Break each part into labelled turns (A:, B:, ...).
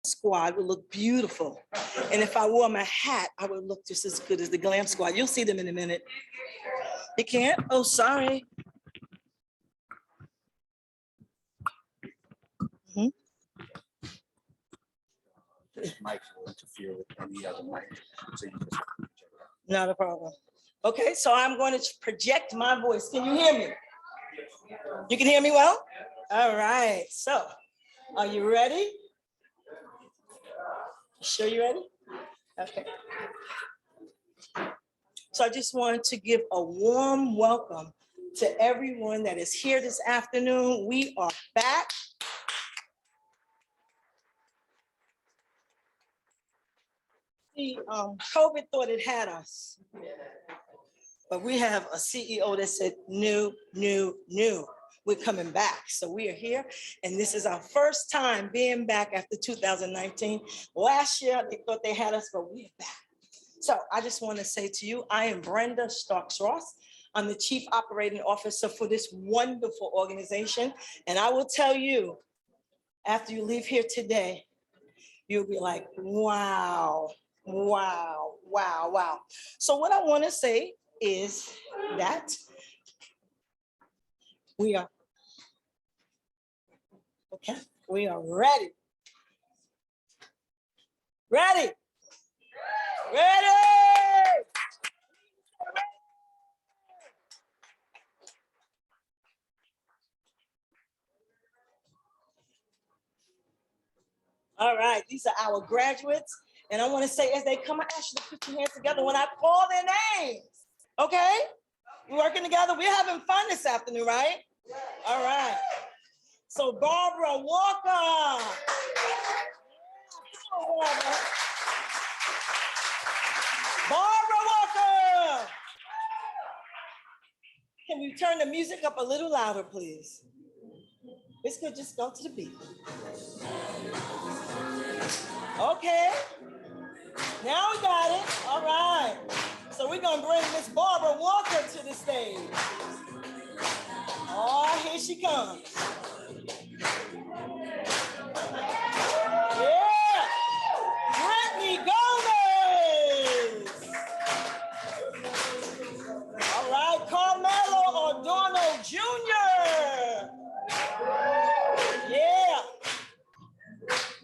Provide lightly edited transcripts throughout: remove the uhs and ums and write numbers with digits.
A: Squad would look beautiful. And if I wore my hat, I would look just as good as the Glam Squad. You'll see them in a minute. You can't? Oh, sorry.
B: This mic will interfere with any other mic. So you just
A: not a problem. Okay, so I'm going to project my voice. Can you hear me? You can hear me well? All right, so are you ready? Sure you ready? Okay. So I just wanted to give a warm welcome to everyone that is here this afternoon. We are back. See, COVID thought it had us, but we have a CEO that said, new. We're coming back. So we are here, and this is our first time being back after 2019. Last year, they thought they had us, but we're back. So I just want to say to you, I am Brenda Starks-Ross. I'm the Chief Operating Officer for this wonderful organization. And I will tell you, after you leave here today, you'll be like, wow, wow, wow, wow. So what I want to say is that we are, okay, we are ready. Ready. Ready. All right, these are our graduates. And I want to say, as they come, I ask you to put your hands together when I call their names. Okay? We're working together. We're having fun this afternoon, right? All right. So Barbara Walker. Barbara Walker. Can you turn the music up a little louder, please? It's good, just go to the beat. Okay. Now we got it. All right. So we're going to bring Miss Barbara Walker to the stage. Oh, here she comes. Yeah. Brittany Gomez. All right. Carmelo Adorno Jr. Yeah.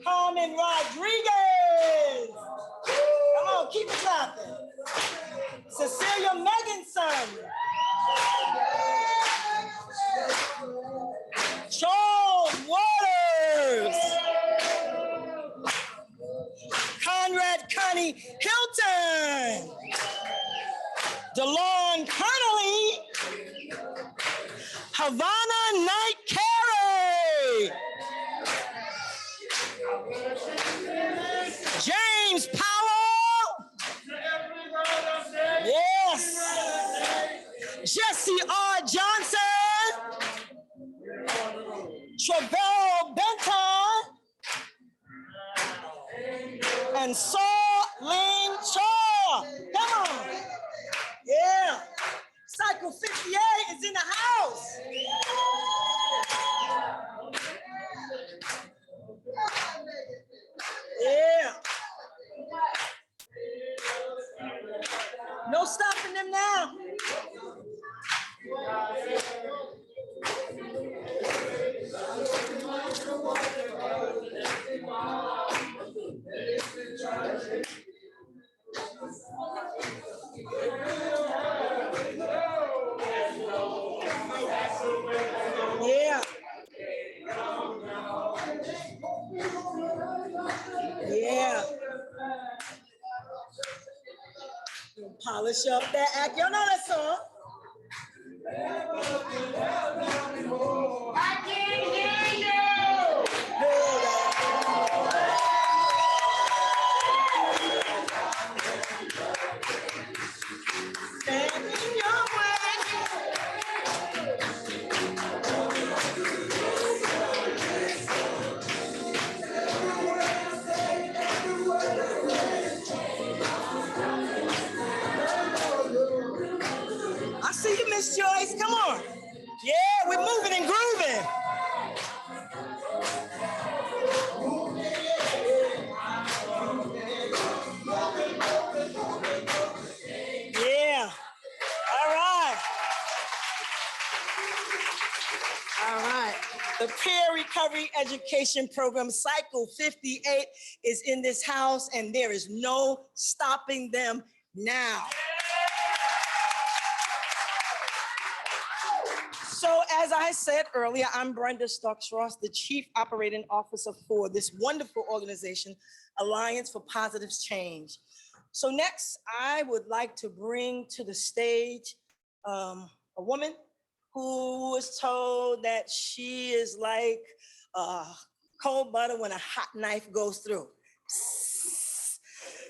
A: Carmen Rodriguez. Come on, keep it clapping. Cecilia Megginson. Charles Waters. Conrad Connie Hilton. Delon Kennerly. Havanna Knight Carey. James Powell. Yes. Jessie R. Travelle Benton. And Sau Ling Chau. Come on. Yeah. Cycle 58 is in the house. Yeah. No stopping them now. Yeah. Yeah. Polish up that act. Y'all know that song. I can't hear you. Stand in your way. The Peer Recovery Education Program, Cycle 58, is in this house, and there is no stopping them now. So as I said earlier, I'm Brenda Starks-Ross, the Chief Operating Officer for this wonderful organization, Alliance for Positive Change. So next, I would like to bring to the stage a woman who was told that she is like cold butter when a hot knife goes through.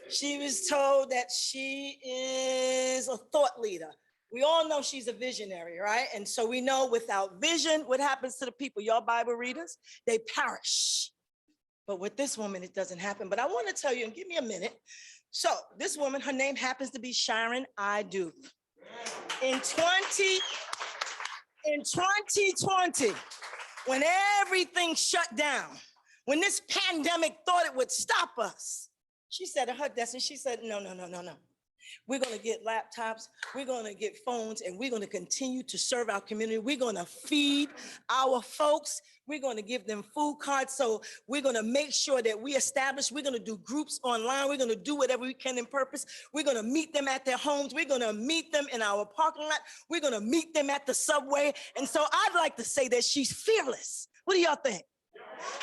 A: She was told that she is a thought leader. We all know she's a visionary, right? And so we know without vision, what happens to the people? Y'all Bible readers, they perish. But with this woman, it doesn't happen. But I want to tell you, and give me a minute. So this woman, her name happens to be Sharon Idu. In 2020, when everything shut down, when this pandemic thought it would stop us, she said to her destiny, she said, no. We're going to get laptops, we're going to get phones, and we're going to continue to serve our community. We're going to feed our folks. We're going to give them food cards. So we're going to make sure that we establish, we're going to do groups online. We're going to do whatever we can in purpose. We're going to meet them at their homes. We're going to meet them in our parking lot. We're going to meet them at the subway. And so I'd like to say that she's fearless. What do y'all think?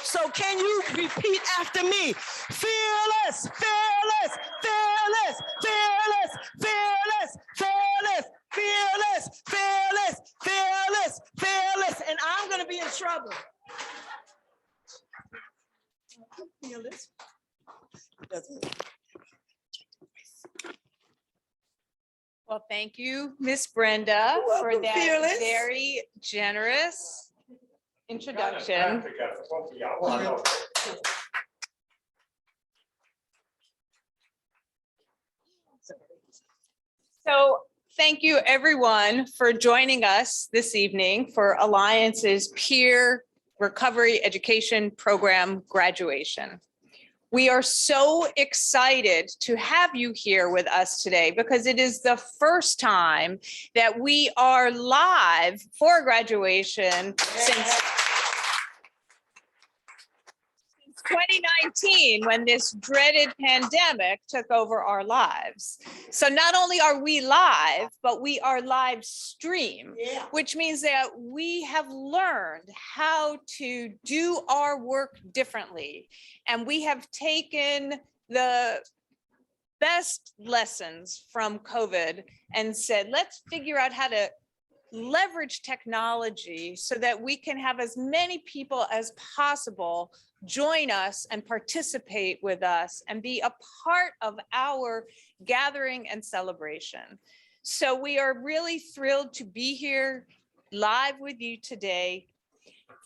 A: So can you repeat after me? Fearless, fearless, fearless, fearless, fearless, fearless, fearless, fearless, fearless, fearless. And I'm going to be in trouble. Fearless.
C: Well, thank you, Miss Brenda, for that
A: Fearless.
C: very generous introduction. So thank you everyone for joining us this evening for Alliance's Peer Recovery Education Program graduation. We are so excited to have you here with us today because it is the first time that we are live for graduation since 2019, when this dreaded pandemic took over our lives. So not only are we live, but we are live stream, which means that we have learned how to do our work differently. And we have taken the best lessons from COVID and said, let's figure out how to leverage technology so that we can have as many people as possible join us and participate with us and be a part of our gathering and celebration. So we are really thrilled to be here live with you today.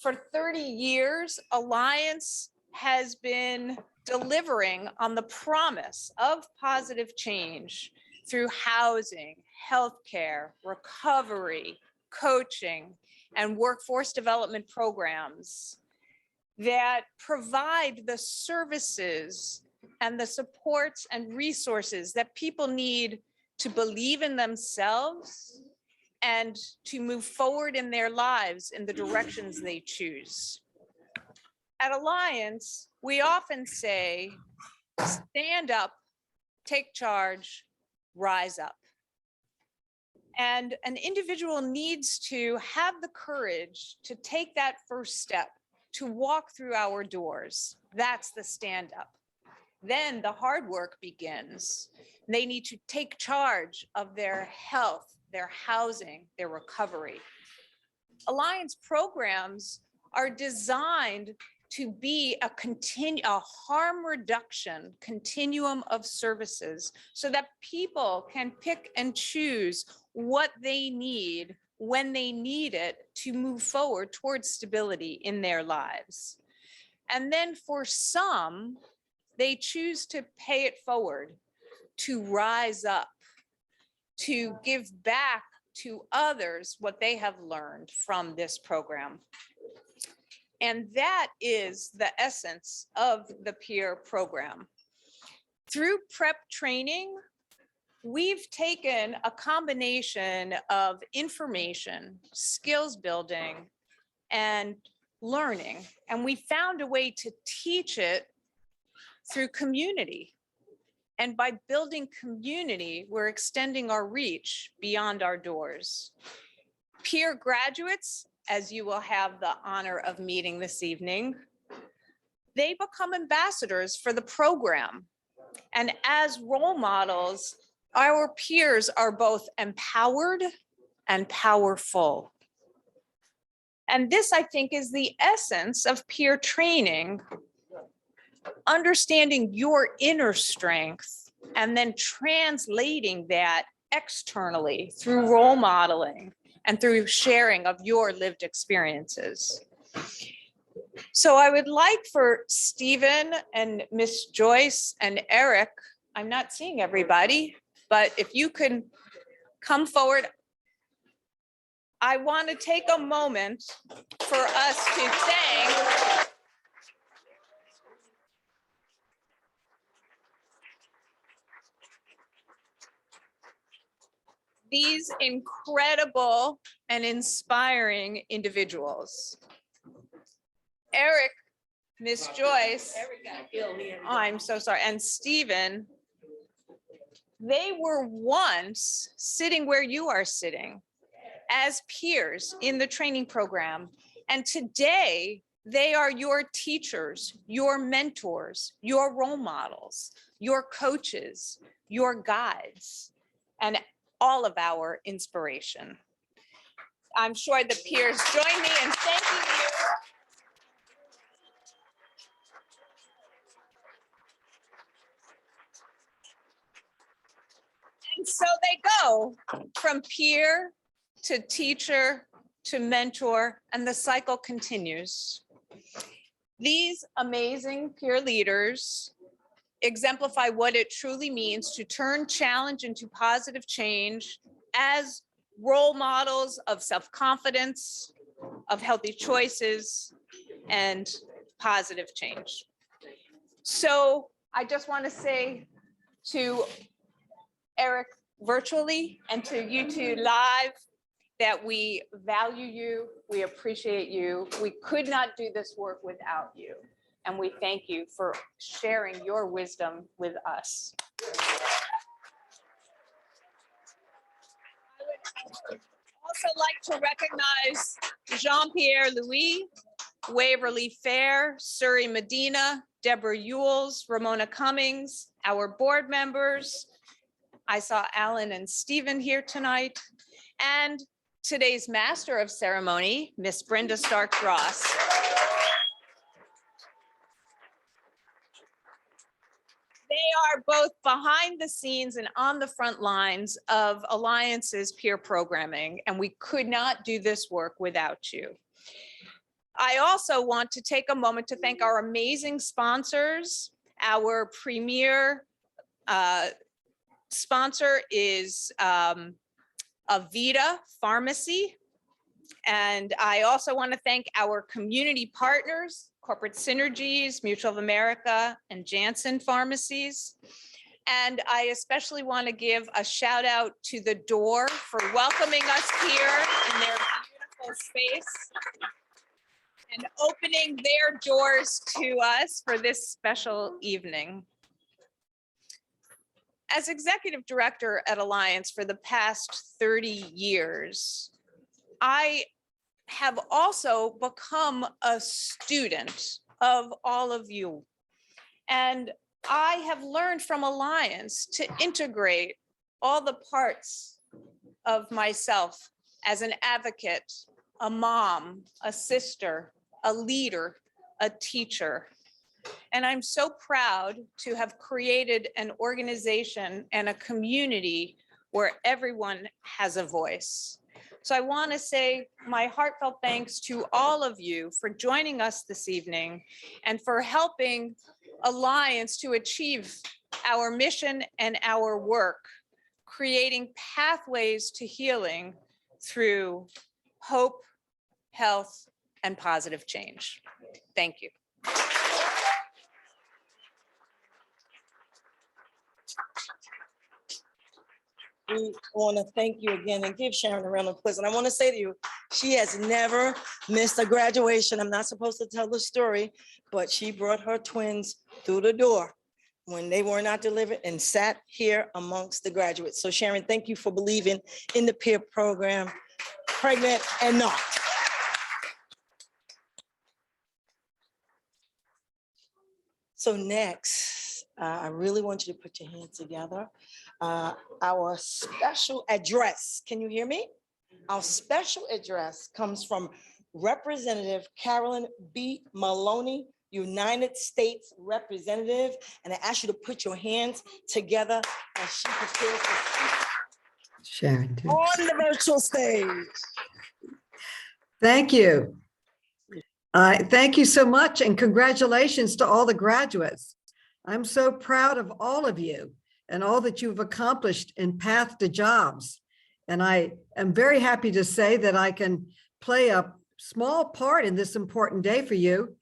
C: For 30 years, Alliance has been delivering on the promise of positive change through housing, healthcare, recovery, coaching, and workforce development programs that provide the services and the supports and resources that people need to believe in themselves and to move forward in their lives in the directions they choose. At Alliance, we often say, stand up, take charge, rise up. And an individual needs to have the courage to take that first step, to walk through our doors. That's the stand up. Then the hard work begins. They need to take charge of their health, their housing, their recovery. Alliance programs are designed to be a harm reduction continuum of services so that people can pick and choose what they need when they need it to move forward towards stability in their lives. And then for some, they choose to pay it forward, to rise up, to give back to others what they have learned from this program. And that is the essence of the peer program. Through prep training, we've taken a combination of information, skills building, and learning, and we found a way to teach it through community. And by building community, we're extending our reach beyond our doors. Peer graduates, as you will have the honor of meeting this evening, they become ambassadors for the program. And as role models, our peers are both empowered and powerful. And this, I think, is the essence of peer training, understanding your inner strength and then translating that externally through role modeling and through sharing of your lived experiences. So I would like for Stephen and Miss Joyce and Eric, I'm not seeing everybody, but if you can come forward. I want to take a moment for us to thank these incredible and inspiring individuals. Eric, Miss Joyce, I'm so sorry, and Stephen, they were once sitting where you are sitting as peers in the training program. And today they are your teachers, your mentors, your role models, your coaches, your guides, and all of our inspiration. I'm sure the peers join me in thanking you. And so they go from peer to teacher to mentor, and the cycle continues. These amazing peer leaders exemplify what it truly means to turn challenge into positive change as role models of self-confidence, of healthy choices, and positive change. So I just want to say to Eric virtually and to you two live that we value you, we appreciate you. We could not do this work without you. And we thank you for sharing your wisdom with us. I would also like to recognize Jean-Pierre Louis, Waverly Fair, Surrey Medina, Deborah Ewells, Ramona Cummings, our board members. I saw Alan and Stephen here tonight, and today's master of ceremony, Miss Brenda Starks-Ross. They are both behind the scenes and on the front lines of Alliance's peer programming, and we could not do this work without you. I also want to take a moment to thank our amazing sponsors. Our premier sponsor is Avita Pharmacy. And I also want to thank our community partners, Corporate Synergies, Mutual of America, and Janssen Pharmacies. And I especially want to give a shout out to The Door for welcoming us here in their beautiful space and opening their doors to us for this special evening. As executive director at Alliance for the past 30 years, I have also become a student of all of you. And I have learned from Alliance to integrate all the parts of myself as an advocate, a mom, a sister, a leader, a teacher. And I'm so proud to have created an organization and a community where everyone has a voice. So I want to say my heartfelt thanks to all of you for joining us this evening and for helping Alliance to achieve our mission and our work, creating pathways to healing through hope, health, and positive change. Thank you.
A: We want to thank you again and give Sharon a round of applause. And I want to say to you, She has never missed a graduation. I'm not supposed to tell the story, but she brought her twins through the door when they were not delivered and sat here amongst the graduates. So Sharon, thank you for believing in the peer program, pregnant and not. So next, I really want you to put your hands together. Our special address, can you hear me? Our special address comes from Representative Carolyn B. Maloney, United States Representative, and I ask you to put your hands together as she prepares to speak
D: Sharon, too.
A: on the virtual stage.
D: Thank you. Thank you so much, and congratulations to all the graduates. I'm so proud of all of you and all that you've accomplished in Path to Jobs. And I am very happy to say that I can play a small part in this important day for you.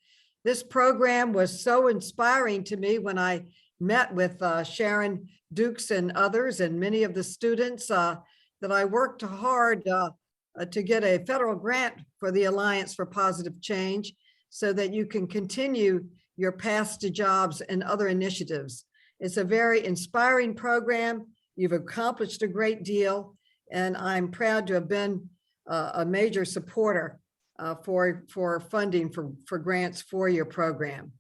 D: This program was so inspiring to me when I met with Sharon Dukes and others and many of the students that I worked hard to get a federal grant for the Alliance for Positive Change so that you can continue your Path to Jobs and other initiatives. It's a very inspiring program. You've accomplished a great deal, and I'm proud to have been a major supporter for funding for grants for your program.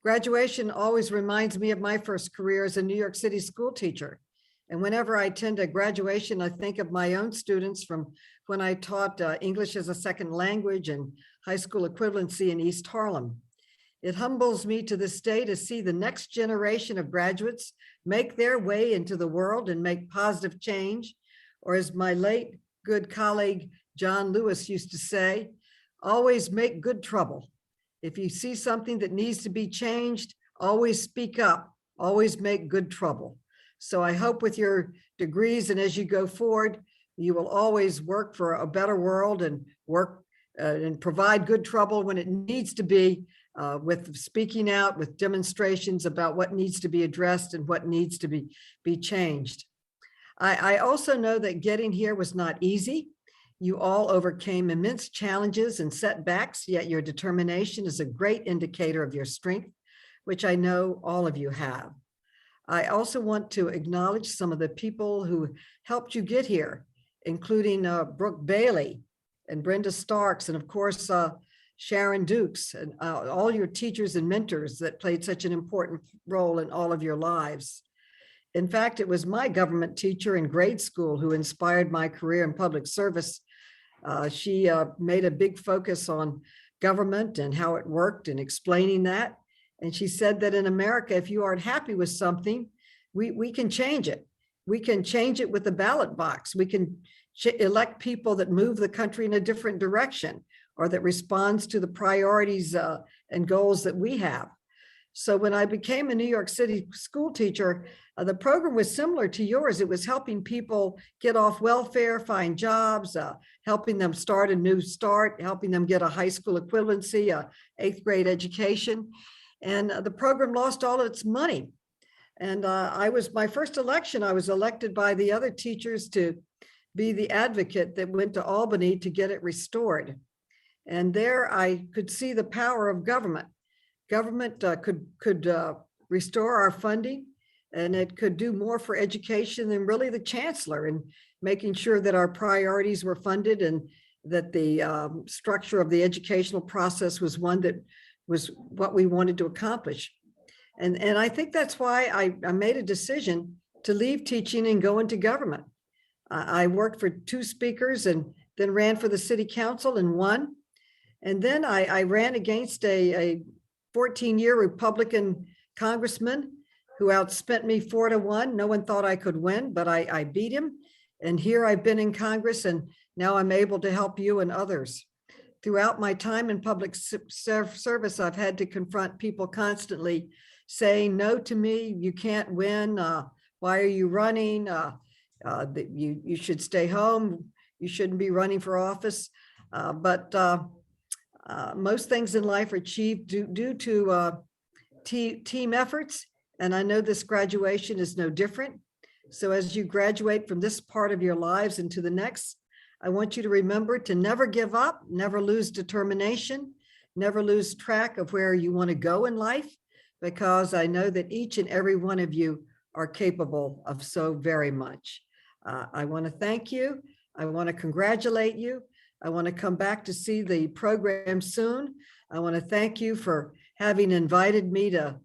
D: Graduation always reminds me of my first career as a New York City school teacher. And whenever I attend a graduation, I think of my own students from when I taught English as a second language and high school equivalency in East Harlem. It humbles me to this day to see the next generation of graduates make their way into the world and make positive change. Or as my late good colleague, John Lewis used to say, always make good trouble. If you see something that needs to be changed, always speak up, always make good trouble. So I hope with your degrees and as you go forward, you will always work for a better world and work and provide good trouble when it needs to be, with speaking out, with demonstrations about what needs to be addressed and what needs to be changed. I also know that getting here was not easy. You all overcame immense challenges and setbacks, yet your determination is a great indicator of your strength, which I know all of you have. I also want to acknowledge some of the people who helped you get here, including Brooke Bailey and Brenda Starks, and of course, Sharon Dukes, and all your teachers and mentors that played such an important role in all of your lives. In fact, it was my government teacher in grade school who inspired my career in public service. She made a big focus on government and how it worked and explaining that. And she said that in America, if you aren't happy with something, we can change it. We can change it with the ballot box. We can elect people that move the country in a different direction or that responds to the priorities and goals that we have. So when I became a New York City school teacher, the program was similar to yours. It was helping people get off welfare, find jobs, helping them start a new start, helping them get a high school equivalency, a 8th grade education. And the program lost all its money. And my first election, I was elected by the other teachers to be the advocate that went to Albany to get it restored. And there I could see the power of government. Government could restore our funding, and it could do more for education than really the chancellor, and making sure that our priorities were funded and that the structure of the educational process was one that was what we wanted to accomplish. And I think that's why I made a decision to leave teaching and go into government. I worked for 2 speakers and then ran for the city council and won. And then I ran against a 14-year Republican congressman who outspent me 4-1. No one thought I could win, but I beat him. And here I've been in Congress, and now I'm able to help you and others. Throughout my time in public service, I've had to confront people constantly saying, no to me, you can't win. Why are you running? You should stay home. You shouldn't be running for office. But most things in life are achieved due to team efforts. And I know this graduation is no different. So as you graduate from this part of your lives into the next, I want you to remember to never give up, never lose determination, never lose track of where you want to go in life, because I know that each and every one of you are capable of so very much. I want to thank you. I want to congratulate you. I want to come back to see the program soon. I want to thank you for having invited me to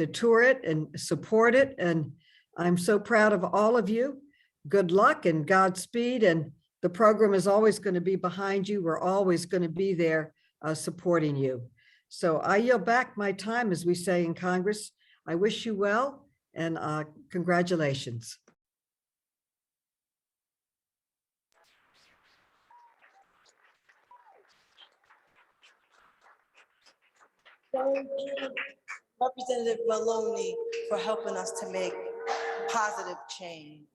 D: tour it and support it. And I'm so proud of all of you. Good luck and Godspeed. And the program is always going to be behind you. We're always going to be there supporting you. So I yield back my time, as we say in Congress. I wish you well and congratulations.
A: Thank you, Representative Maloney, for helping us to make positive change.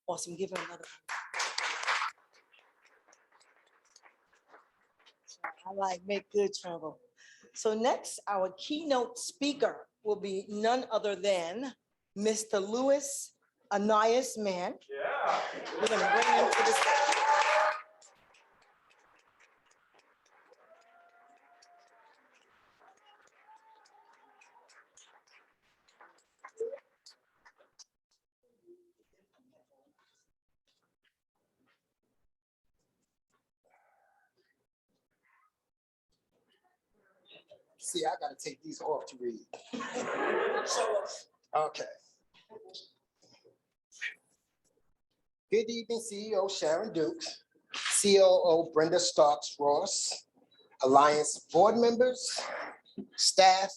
A: Awesome, give her another. I like make good trouble. So next, our keynote speaker will be none other than Mr. Louis Anais Mann. Yeah. We're gonna bring him to the stage.
E: See, I gotta take these off to read. Okay. Good evening, CEO Sharon Dukes, COO Brenda Starks Ross, Alliance board members, staff,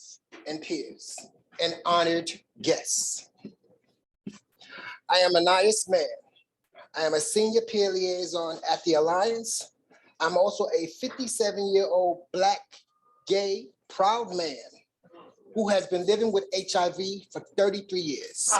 E: and peers, and honored guests. I am Anais Mann. I am a senior peer liaison at the Alliance. I'm also a 57-year-old Black, gay, proud man who has been living with HIV for 33 years.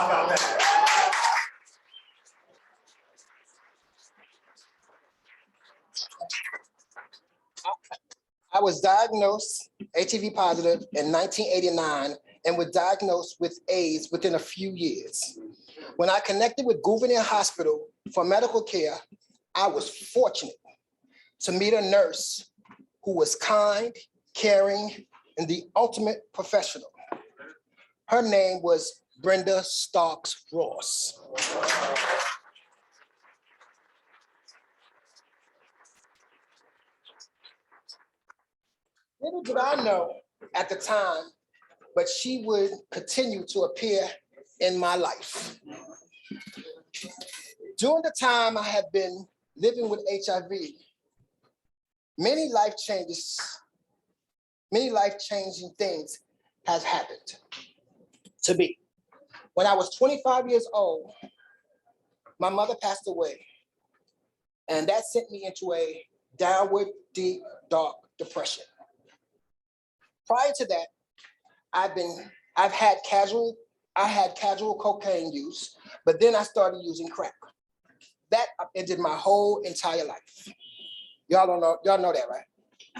E: I was diagnosed HIV positive in 1989 and was diagnosed with AIDS within a few years. When I connected with Gouverneur Hospital for medical care, I was fortunate to meet a nurse who was kind, caring, and the ultimate professional. Her name was Brenda Starks Ross. Little did I know at the time, but she would continue to appear in my life. During the time I have been living with HIV, many life-changing things have happened to me. When I was 25 years old, my mother passed away, and that sent me into a downward, deep, dark depression. Prior to that, I had casual cocaine use, but then I started using crack. That ended my whole entire life. Y'all know that, right?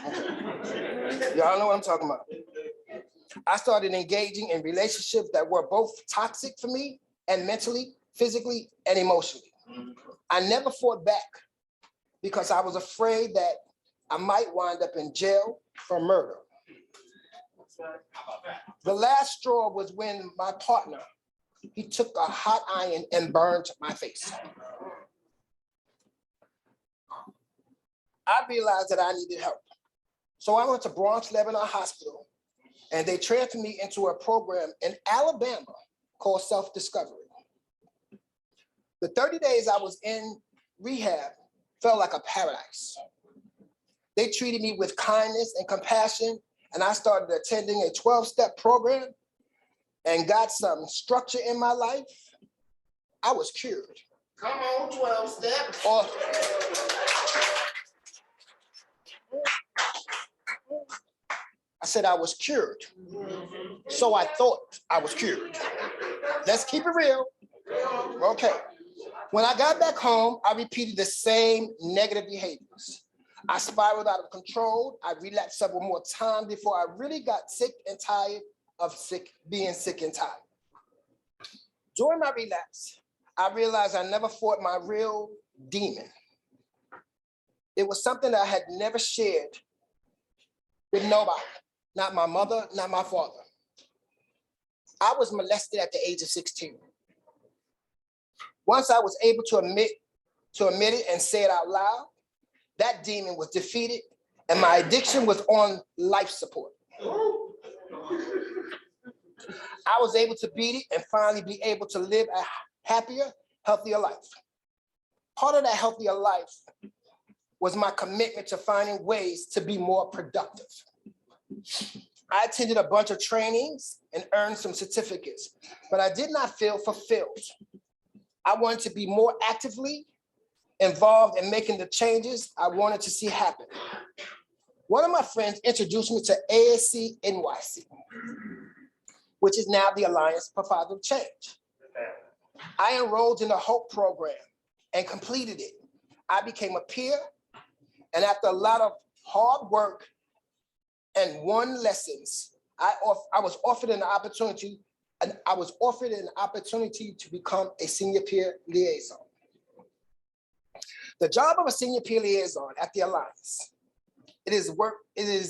E: Okay. Y'all know what I'm talking about. I started engaging in relationships that were both toxic for me and mentally, physically, and emotionally. I never fought back because I was afraid that I might wind up in jail for murder. The last straw was when my partner, he took a hot iron and burned my face. I realized that I needed help. So I went to Bronx Lebanon Hospital, and they transferred me into a program in Alabama called Self-Discovery. The 30 days I was in rehab felt like a paradise. They treated me with kindness and compassion, and I started attending a 12-step program and got some structure in my life. I was cured. Come on, 12 steps. I said I was cured. So I thought I was cured. Let's keep it real. Okay. When I got back home, I repeated the same negative behaviors. I spiraled out of control. I relapsed several more times before I really got sick and tired of being sick and tired. During my relapse, I realized I never fought my real demon. It was something that I had never shared with nobody, not my mother, not my father. I was molested at the age of 16. Once I was able to admit it and say it out loud, that demon was defeated and my addiction was on life support. I was able to beat it and finally be able to live a happier, healthier life. Part of that healthier life was my commitment to finding ways to be more productive. I attended a bunch of trainings and earned some certificates, but I did not feel fulfilled. I wanted to be more actively involved in making the changes I wanted to see happen. One of my friends introduced me to ASC NYC, which is now the Alliance for Positive Change. I enrolled in the HOPE program and completed it. I became a peer, and after a lot of hard work and won lessons, I was offered an opportunity to become a senior peer liaison. The job of a senior peer liaison at the Alliance, it is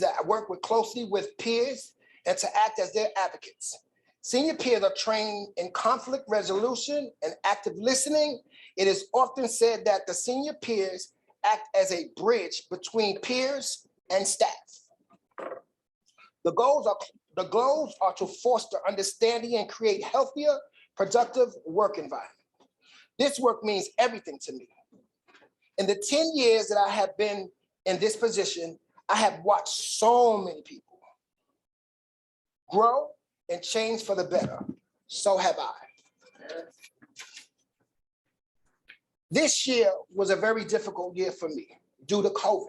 E: that I work closely with peers and to act as their advocates. Senior peers are trained in conflict resolution and active listening. It is often said that the senior peers act as a bridge between peers and staff. The goals are to foster understanding and create healthier, productive work environment. This work means everything to me. In the 10 years that I have been in this position, I have watched so many people grow and change for the better. So have I. This year was a very difficult year for me due to COVID.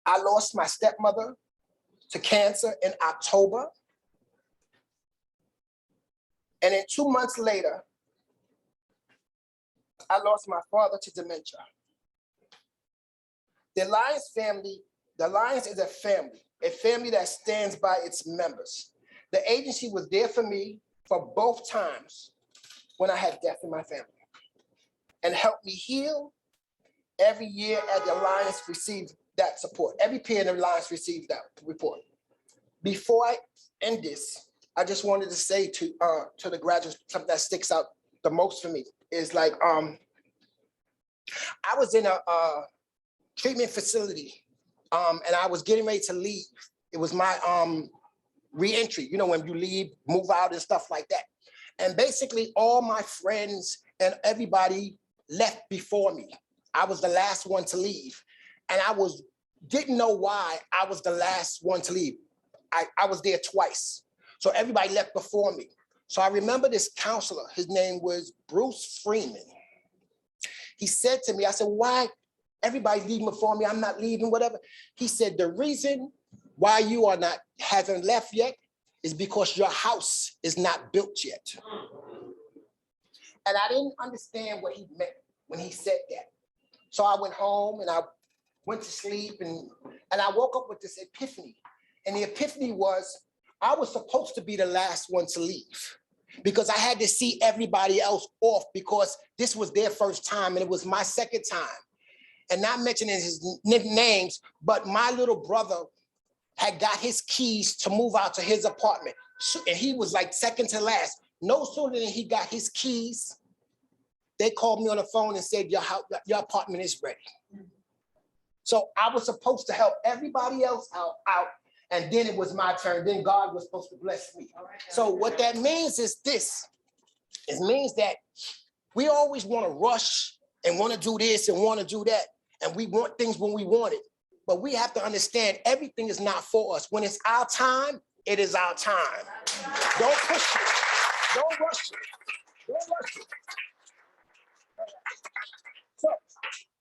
E: I lost my stepmother to cancer in October. And then 2 months later, I lost my father to dementia. The Alliance family, the Alliance is a family that stands by its members. The agency was there for me for both times when I had death in my family and helped me heal. Every year at the Alliance received that support. Every peer in the Alliance received that report. Before I end this, I just wanted to say to the graduates, something that sticks out the most for me is like, I was in a treatment facility and I was getting ready to leave. It was my re-entry, you know, when you leave, move out and stuff like that. And basically all my friends and everybody left before me. I was the last one to leave. And didn't know why I was the last one to leave. I was there twice. So everybody left before me. So I remember this counselor, his name was Bruce Freeman. He said to me, I said, why everybody leaving before me? I'm not leaving, whatever. He said, the reason why you haven't left yet is because your house is not built yet. And I didn't understand what he meant when he said that. So I went home and I went to sleep and I woke up with this epiphany. And the epiphany was, I was supposed to be the last one to leave because I had to see everybody else off because this was their first time and it was my second time. And not mentioning his names, but my little brother had got his keys to move out to his apartment. And he was like second to last. No sooner than he got his keys, they called me on the phone and said, your apartment is ready. So I was supposed to help everybody else out, and then it was my turn. Then God was supposed to bless me. So what that means is this. It means that we always want to rush and want to do this and want to do that. And we want things when we want it. But we have to understand everything is not for us. When it's our time, it is our time. Don't push it. Don't rush it. Don't rush it. So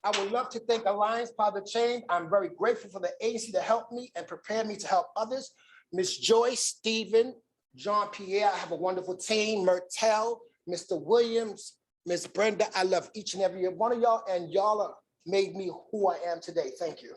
E: I would love to thank Alliance Positive Change. I'm very grateful for the agency to help me and prepare me to help others. Miss Joyce, Stephen, John Pierre, I have a wonderful team, Myrtle, Mr. Williams, Miss Brenda. I love each and every one of y'all, and y'all are made me who I am today. Thank you.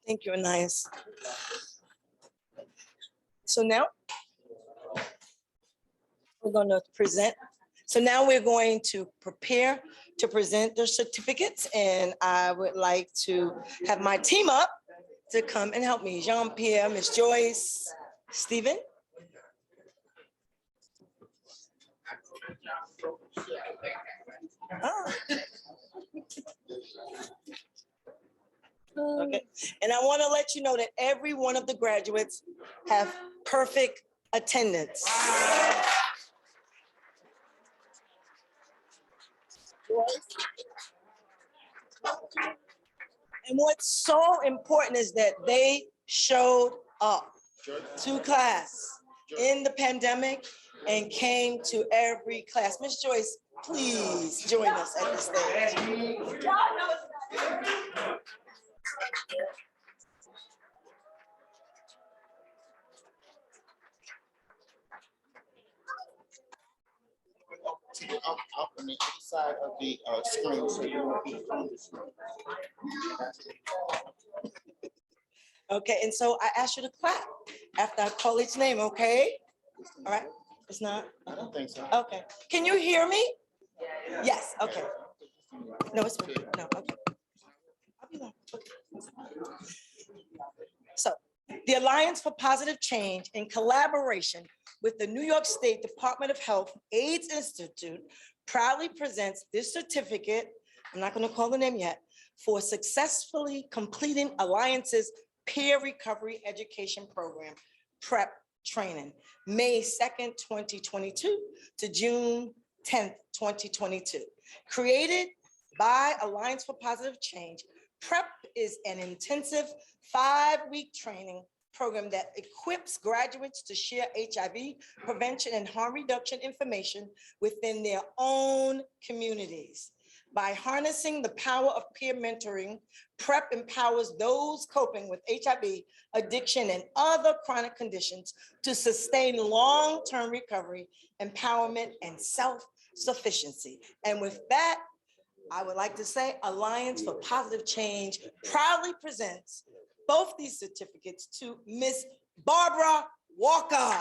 A: Thank you, Anais. So now we're going to present. So now we're going to prepare to present the certificates, and I would like to have my team up to come and help me. Jean-Pierre, Miss Joyce, Stephen. Ah. Okay, and I want to let you know that every one of the graduates have perfect attendance. And what's so important is that they showed up to class in the pandemic and came to every class. Miss Joyce, please join us at the stage.
B: Up on the other side of the screen, so you won't be on the screen.
A: Okay, and so I asked you to clap after I call each name, okay? All right, it's not?
B: I don't think so.
A: Okay, can you hear me? Yes, okay. No, it's fine. No, okay. I'll be long. Okay. So, the Alliance for Positive Change, in collaboration with the New York State Department of Health AIDS Institute, proudly presents this certificate, I'm not going to call the name yet, for successfully completing Alliance's Peer Recovery Education Program, PrEP training, May 2nd, 2022 to June 10th, 2022. Created by Alliance for Positive Change, PrEP is an intensive 5-week training program that equips graduates to share HIV prevention and harm reduction information within their own communities. By harnessing the power of peer mentoring, PrEP empowers those coping with HIV, addiction, and other chronic conditions to sustain long-term recovery, empowerment, and self-sufficiency. And with that, I would like to say Alliance for Positive Change proudly presents both these certificates to Miss Barbara Walker.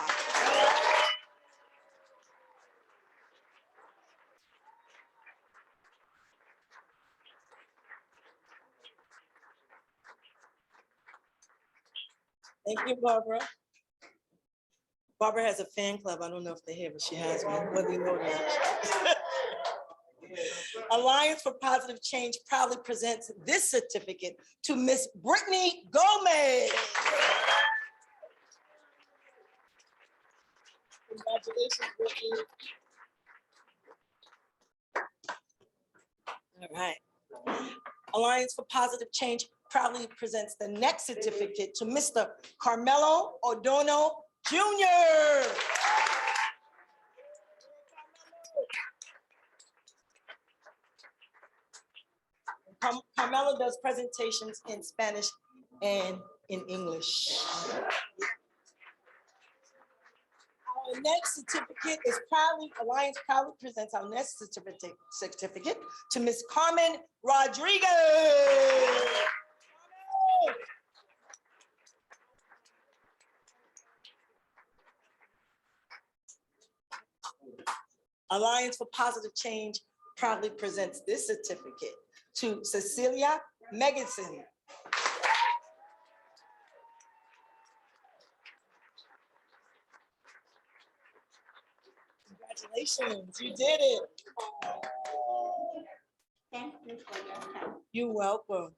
A: Thank you, Barbara. Barbara has a fan club. I don't know if they're here, but she has one, whether you know or not. Alliance for Positive Change proudly presents this certificate to Miss Brittany Gomez. Congratulations, Brittany. All right. Alliance for Positive Change proudly presents the next certificate to Mr. Carmelo Adorno Jr. Carmelo does presentations in Spanish and in English. Our next certificate is Alliance proudly presents our next certificate to Miss Carmen Rodriguez. Alliance for Positive Change proudly presents this certificate to Cecilia Megginson. Congratulations, you did it.
F: Thank you for your help.
A: You're welcome.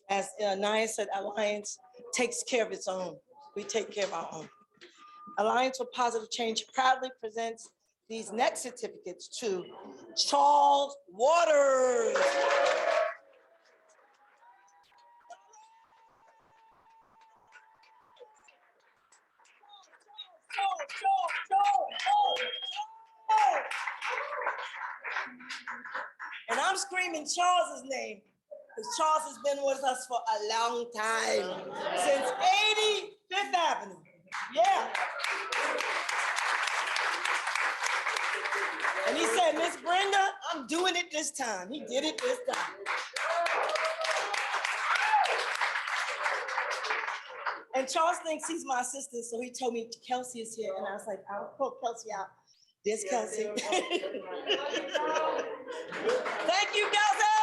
A: As Naya said, Alliance takes care of its own. We take care of our own. Alliance for Positive Change proudly presents these next certificates to Charles Waters. And I'm screaming Charles's name because Charles has been with us for a long time, since 85th Yeah. And he said, Miss Brenda, I'm doing it this time. He did it this time. And Charles thinks he's my assistant, so he told me Kelsey is here, and I was like, I'll pull Kelsey out. There's Kelsey. Thank you, Kelsey.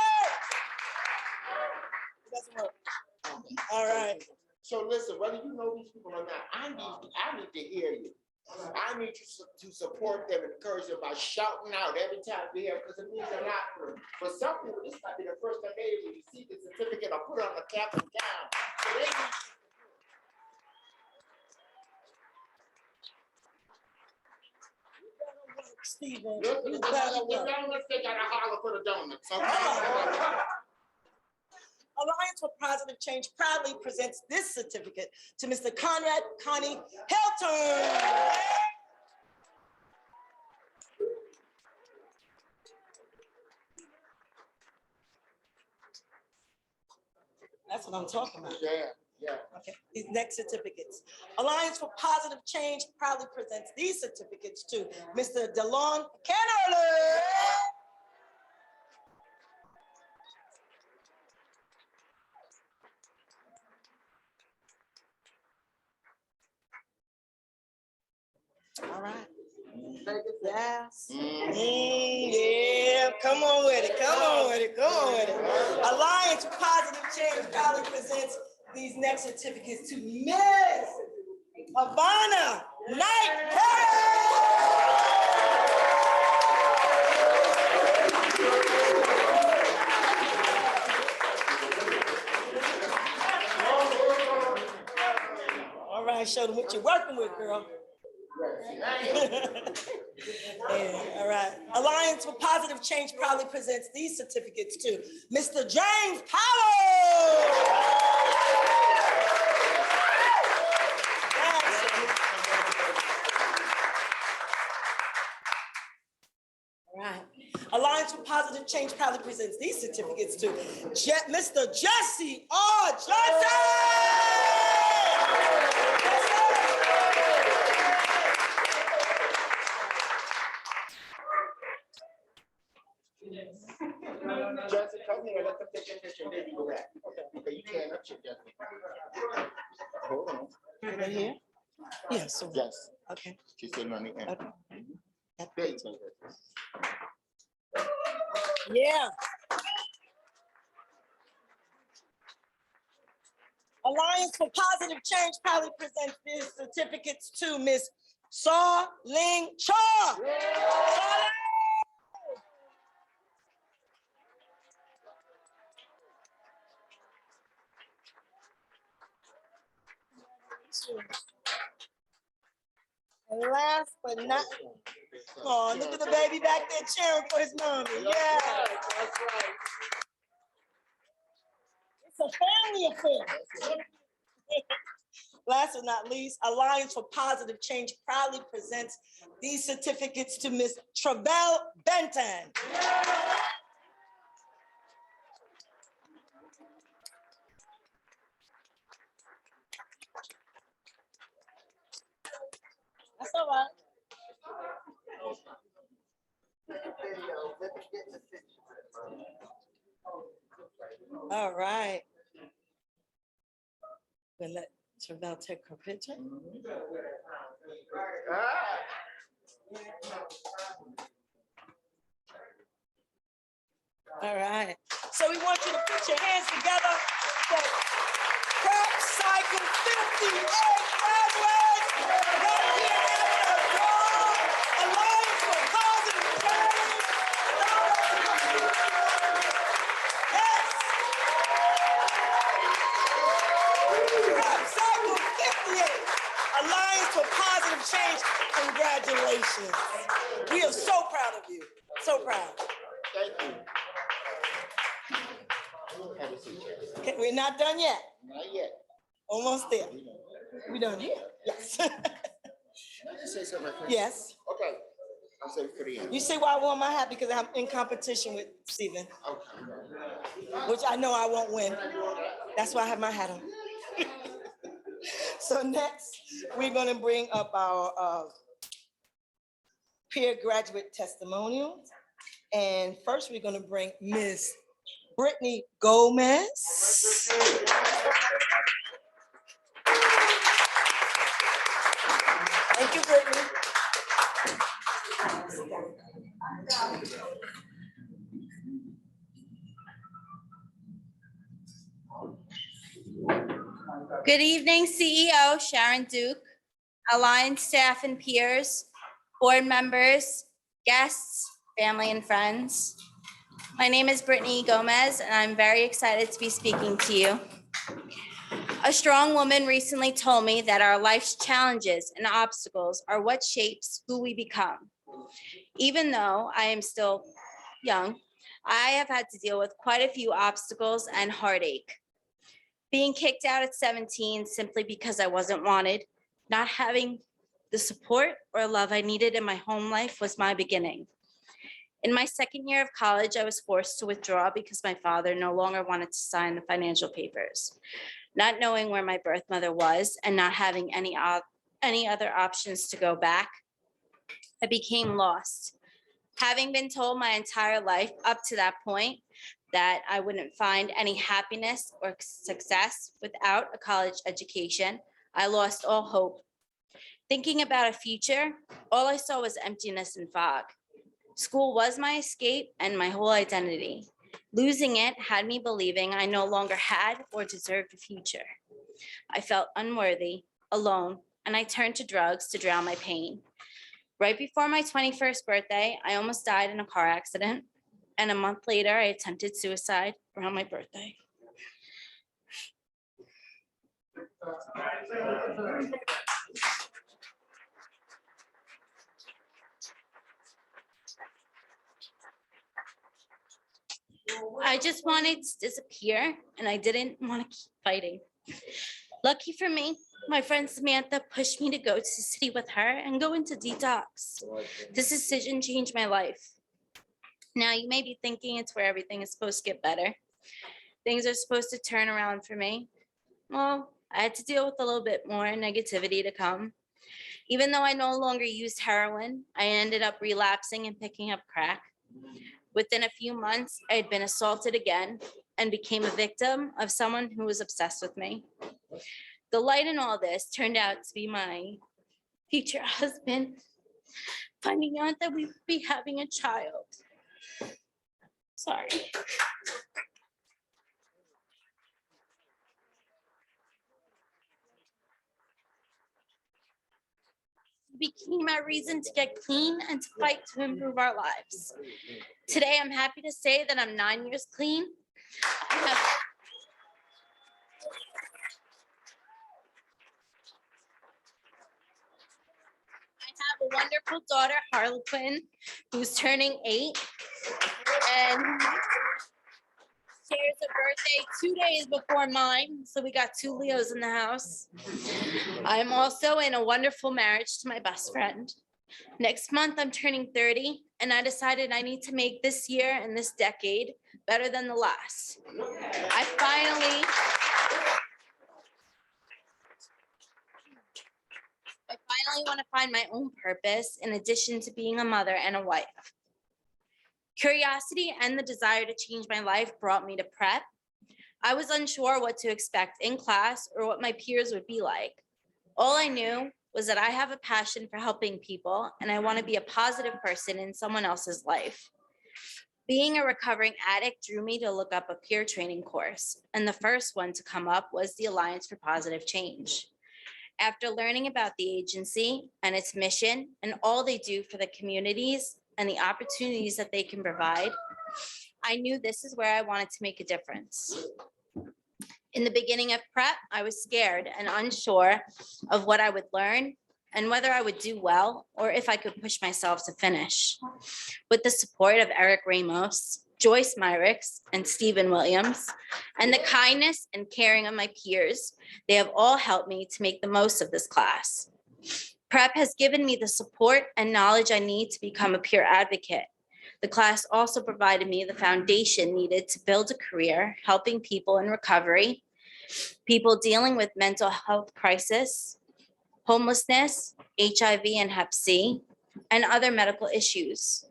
A: It doesn't work. All right.
G: So listen, whether you know these people or not, I need to hear you. I need you to support them and encourage them by shouting out every time they hear, because it means a lot for them. For some people, this might be the first time they receive the certificate or put it on the cap and gown. So they need
A: Stephen,
G: Look,
A: you
G: the
A: better work.
G: donuts, they gotta holler for the donuts. Okay?
A: Alliance for Positive Change proudly presents this certificate to Mr. Conrad Connie Hilton. That's what I'm talking about.
G: Yeah.
A: Okay, these next certificates. Alliance for Positive Change proudly presents these certificates to Mr. Delon Kennerly. All right. Yes. Yeah, come on with it. Come on with it. Come on with it. Alliance for Positive Change proudly presents these next certificates to Miss Havanna Knight Carey. All right, show them what you're working with, girl. Yeah, all right. Alliance for Positive Change proudly presents these certificates to Mr. James Powell. All right. Alliance for Positive Change proudly presents these certificates to Mr. Jessie R. Johnson.
G: Jesse, come here. Let them take a picture and then you go back. Okay, you can't up Jesse. Hold on.
A: Over here? Yes. So,
G: Yes,
A: okay.
G: she's sitting on the end.
A: Okay.
G: There you go.
A: Yeah. Alliance for Positive Change proudly presents these certificates to Miss Sau Ling Chau. Sau Ling! And last but not, oh, look at the baby back there cheering for his mommy. Yeah.
G: That's right.
A: It's a family affair. Last but not least, Alliance for Positive Change proudly presents these certificates to Miss Travelle Benton. That's all right. All right. We'll let Travelle take her picture. All right. So we want you to put your hands together for Prep Cycle 58 graduates. Alliance for Positive Change. Yes. Prep Cycle 58. Alliance for Positive Change. Congratulations. We are so proud of you. So proud.
G: Thank you. Have a seat, Jesse.
A: Okay, we're not done yet.
G: Not yet.
A: Almost there. We done here? Yes.
G: Can I just say something? Right quick?
A: Yes.
G: Okay. I'll say it for the end.
A: You see why I wore my hat? Because I'm in competition with Stephen,
G: Okay.
A: which I know I won't win. That's why I have my hat on. So next, we're gonna bring up our peer graduate testimonials. And first, we're gonna bring Ms. Brittany Gomez. Thank you, Brittany.
H: Good evening, CEO Sharon Duke, Alliance staff and peers, board members, guests, family and friends. My name is Brittany Gomez, and I'm very excited to be speaking to you. A strong woman recently told me that our life's challenges and obstacles are what shapes who we become. Even though I am still young, I have had to deal with quite a few obstacles and heartache. Being kicked out at 17 simply because I wasn't wanted, not having the support or love I needed in my home life was my beginning. In my second year of college, I was forced to withdraw because my father no longer wanted to sign the financial papers. Not knowing where my birth mother was and not having any other options to go back, I became lost. Having been told my entire life up to that point that I wouldn't find any happiness or success without a college education, I lost all hope. Thinking about a future, all I saw was emptiness and fog. School was my escape and my whole identity. Losing it had me believing I no longer had or deserved a future. I felt unworthy, alone, and I turned to drugs to drown my pain. Right before my 21st birthday, I almost died in a car accident. And a month later, I attempted suicide around my birthday. I just wanted to disappear, and I didn't want to keep fighting. Lucky for me, my friend Samantha pushed me to go to the city with her and go into detox. This decision changed my life. Now, you may be thinking it's where everything is supposed to get better. Things are supposed to turn around for me. Well, I had to deal with a little bit more negativity to come. Even though I no longer used heroin, I ended up relapsing and picking up crack. Within a few months, I had been assaulted again and became a victim of someone who was obsessed with me. The light in all this turned out to be my future husband, finding out that we would be having a child. Sorry. Became our reason to get clean and to fight to improve our lives. Today, I'm happy to say that I'm 9 years clean. I have a wonderful daughter, Harlequin, who's turning 8, and shares a birthday 2 days before mine, so we got 2 Leos in the house. I'm also in a wonderful marriage to my best friend. Next month, I'm turning 30, and I decided I need to make this year and this decade better than the last. I finally want to find my own purpose in addition to being a mother and a wife. Curiosity and the desire to change my life brought me to prep. I was unsure what to expect in class or what my peers would be like. All I knew was that I have a passion for helping people and I want to be a positive person in someone else's life. Being a recovering addict drew me to look up a peer training course, and the first one to come up was the Alliance for Positive Change. After learning about the agency and its mission and all they do for the communities and the opportunities that they can provide, I knew this is where I wanted to make a difference. In the beginning of prep, I was scared and unsure of what I would learn and whether I would do well or if I could push myself to finish. With the support of Eric Ramos, Joyce Myricks, and Stephen Williams, and the kindness and caring of my peers, they have all helped me to make the most of this class. Prep has given me the support and knowledge I need to become a peer advocate. The class also provided me the foundation needed to build a career helping people in recovery, people dealing with mental health crisis, homelessness, HIV and Hep C, and other medical issues.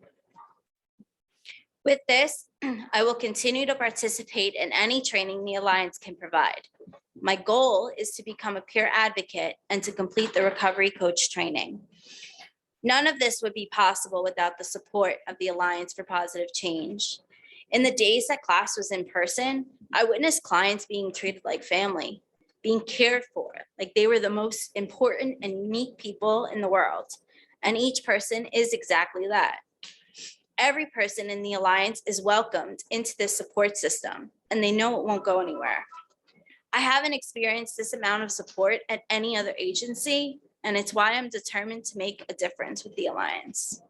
H: With this, I will continue to participate in any training the Alliance can provide. My goal is to become a peer advocate and to complete the recovery coach training. None of this would be possible without the support of the Alliance for Positive Change. In the days that class was in person, I witnessed clients being treated like family, being cared for, like they were the most important and unique people in the world. And each person is exactly that. Every person in the Alliance is welcomed into this support system, and they know it won't go anywhere. I haven't experienced this amount of support at any other agency, and it's why I'm determined to make a difference with the Alliance.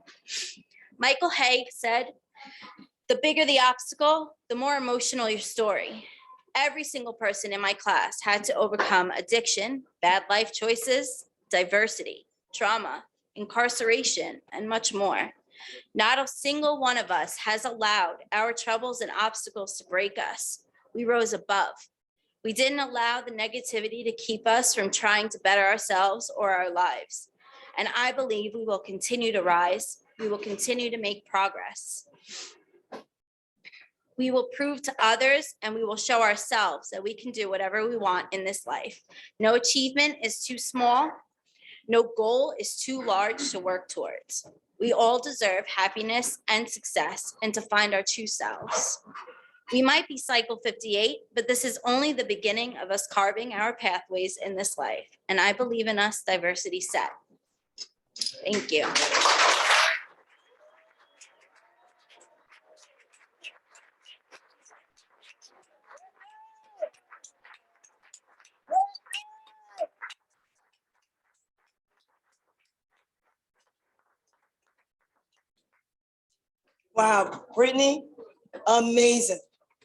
H: Michael Haig said, "The bigger the obstacle, the more emotional your story." Every single person in my class had to overcome addiction, bad life choices, diversity, trauma, incarceration, and much more. Not a single one of us has allowed our troubles and obstacles to break us. We rose above. We didn't allow the negativity to keep us from trying to better ourselves or our lives. And I believe we will continue to rise. We will continue to make progress. We will prove to others and we will show ourselves that we can do whatever we want in this life. No achievement is too small. No goal is too large to work towards. We all deserve happiness and success and to find our true selves. We might be cycle 58, but this is only the beginning of us carving our pathways in this life. And I believe in us, diversity set. Thank you.
A: Wow, Brittany, amazing,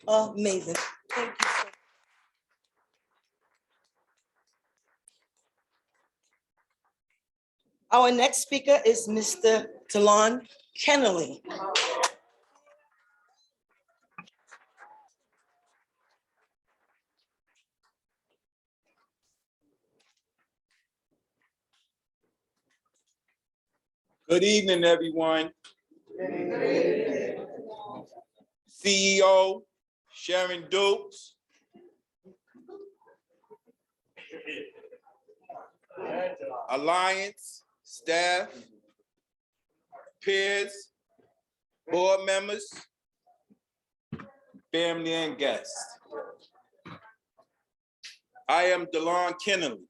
A: amazing. Thank you so much. Our next speaker is Mr. Delon Kennerly.
I: Good evening, everyone. CEO Sharon Dukes. Alliance, staff, peers, board members, family and guests. I am Delon Kennerly.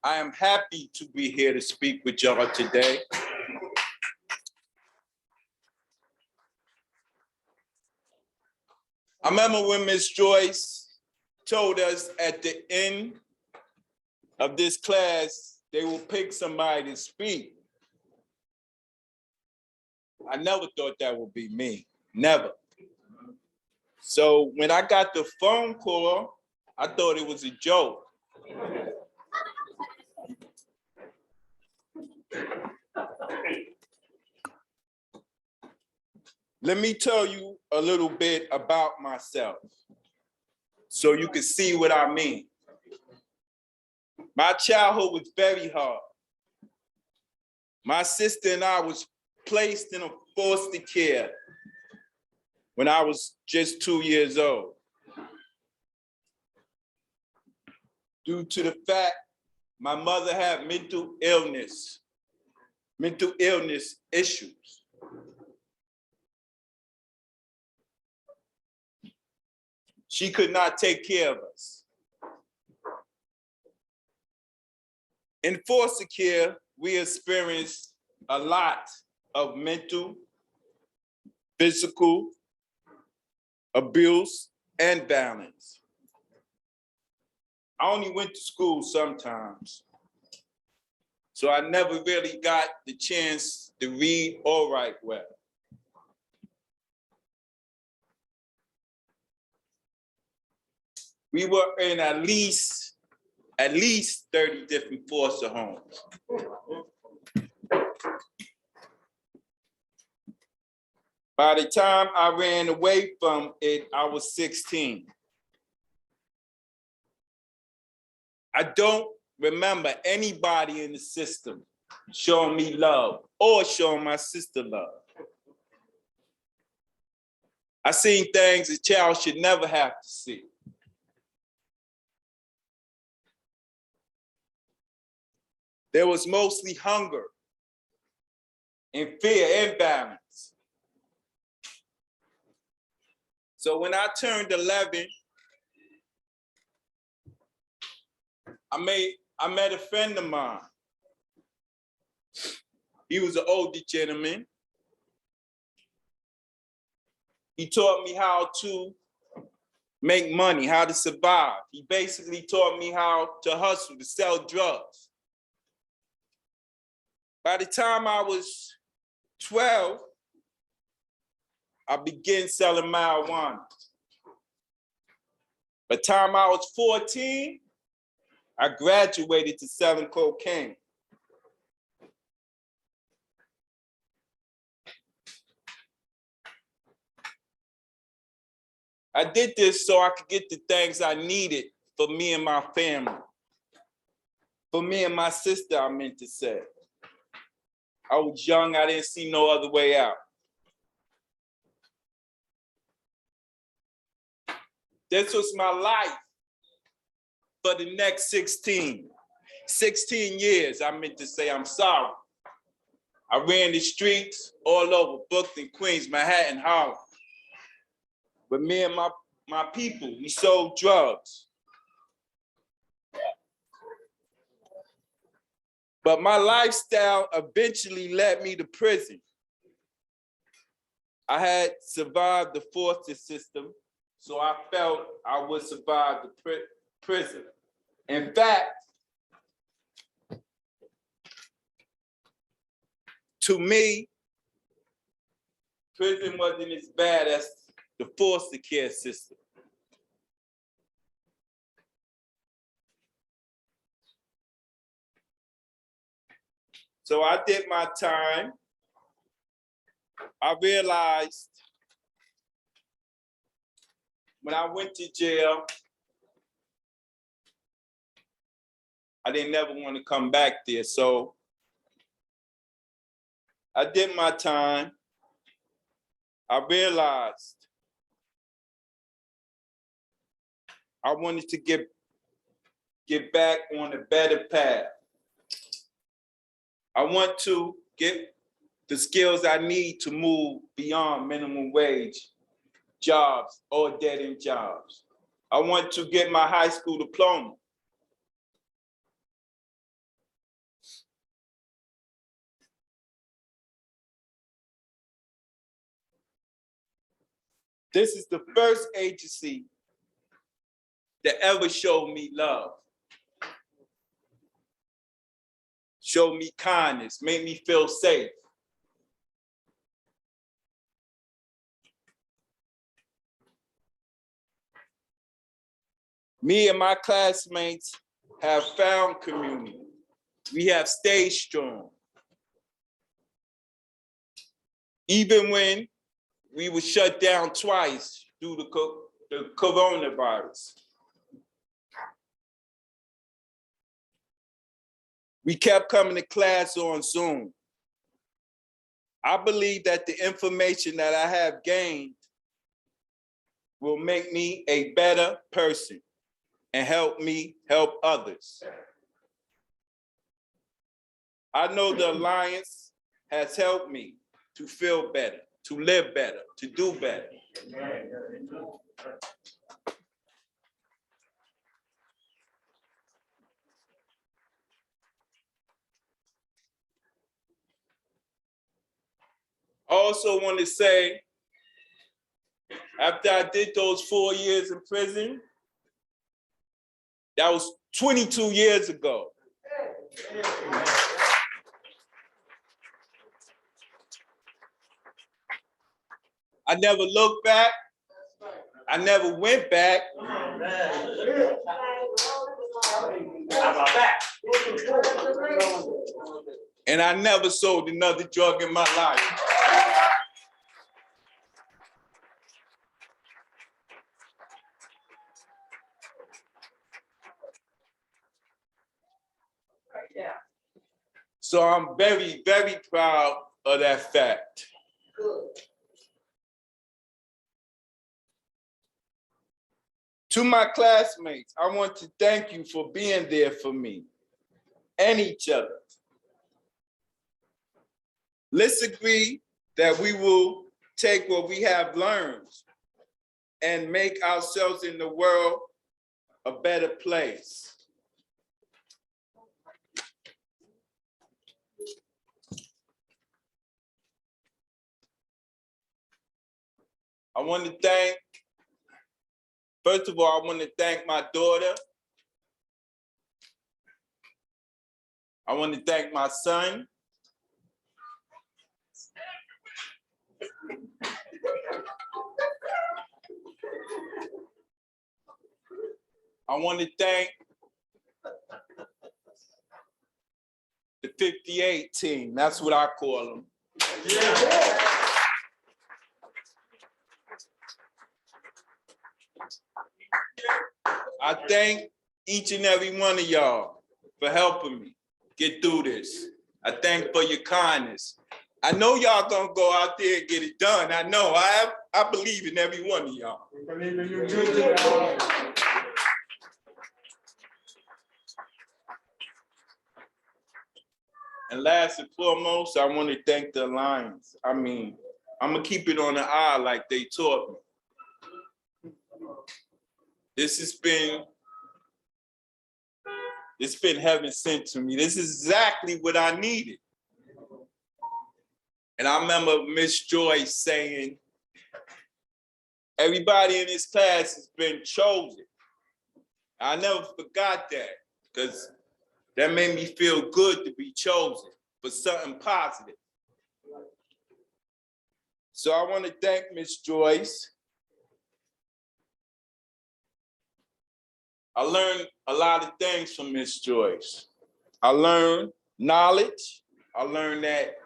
I: I am happy to be here to speak with y'all today. I remember when Ms. Joyce told us at the end of this class, they will pick somebody to speak. I never thought that would be me, never. So when I got the phone call, I thought it was a joke. Let me tell you a little bit about myself so you can see what I mean. My childhood was very hard. My sister and I was placed in a foster care when I was just 2 years old. Due to the fact my mother had mental illness issues. She could not take care of us. In foster care, we experienced a lot of mental, physical abuse and violence. I only went to school sometimes, so I never really got the chance to read or write well. We were in at least 30 different foster homes. By the time I ran away from it, I was 16. I don't remember anybody in the system showing me love or showing my sister love. I seen things a child should never have to see. There was mostly hunger and fear, imbalance. So when I turned 11, I met a friend of mine. He was an older gentleman. He taught me how to make money, how to survive. He basically taught me how to hustle, to sell drugs. By the time I was 12, I began selling marijuana. By the time I was 14, I graduated to selling cocaine. I did this so I could get the things I needed for me and my family. For me and my sister, I meant to say. I was young, I didn't see no other way out. This was my life for the next 16 years, I meant to say. I'm sorry. I ran the streets all over Brooklyn, Queens, Manhattan, Harlem. But me and my people, we sold drugs. But my lifestyle eventually led me to prison. I had survived the foster system, so I felt I would survive the prison. In fact, to me, prison wasn't as bad as the foster care system. So I did my time. I realized when I went to jail, I didn't never want to come back there. So I did my time. I realized I wanted to get back on a better path. I want to get the skills I need to move beyond minimum wage jobs or dead-end jobs. I want to get my high school diploma. This is the first agency that ever showed me love, showed me kindness, made me feel safe. Me and my classmates have found community. We have stayed strong. Even when we were shut down twice due to the coronavirus. We kept coming to class on Zoom. I believe that the information that I have gained will make me a better person and help me help others. I know the Alliance has helped me to feel better, to live better, to do better. I also want to say, after I did those 4 years in prison, that was 22 years ago. I never looked back. I never went back. And I never sold another drug in my life.
A: Yeah.
I: So I'm very, very proud of that fact.
A: Good.
I: To my classmates, I want to thank you for being there for me and each other. Let's agree that we will take what we have learned and make ourselves in the world a better place. I want to thank, first of all, I want to thank my daughter. I want to thank my son. I want to thank the 58 team. That's what I call them. I thank each and every one of y'all for helping me get through this. I thank for your kindness. I know y'all gonna go out there and get it done. I know. I believe in every one of y'all. And last and foremost, I want to thank the Alliance. I mean, I'm gonna keep it on the eye like they taught me. It's been heaven sent to me. This is exactly what I needed. And I remember Miss Joyce saying, everybody in this class has been chosen. I never forgot that, because that made me feel good to be chosen for something positive. So I want to thank Miss Joyce. I learned a lot of things from Miss Joyce. I learned knowledge. I learned that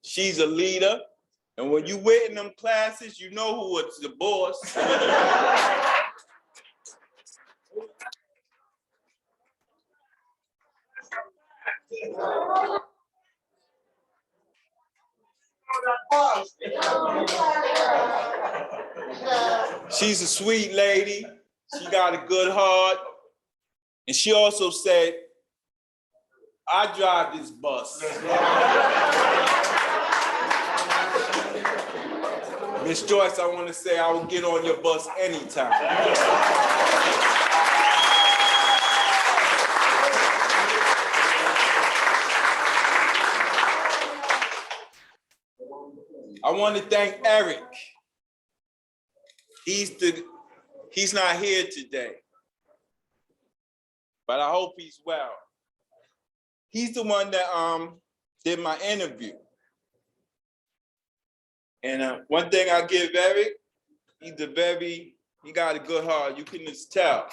I: she's a leader. And when you wait in them classes, you know who was the boss. She's a sweet lady. She got a good heart. And she also said, I drive this bus. Miss Joyce, I want to say I will get on your bus anytime. I want to thank Eric. He's not here today, but I hope he's well. He's the one that did my interview. And one thing I give Eric, he got a good heart. You can just tell.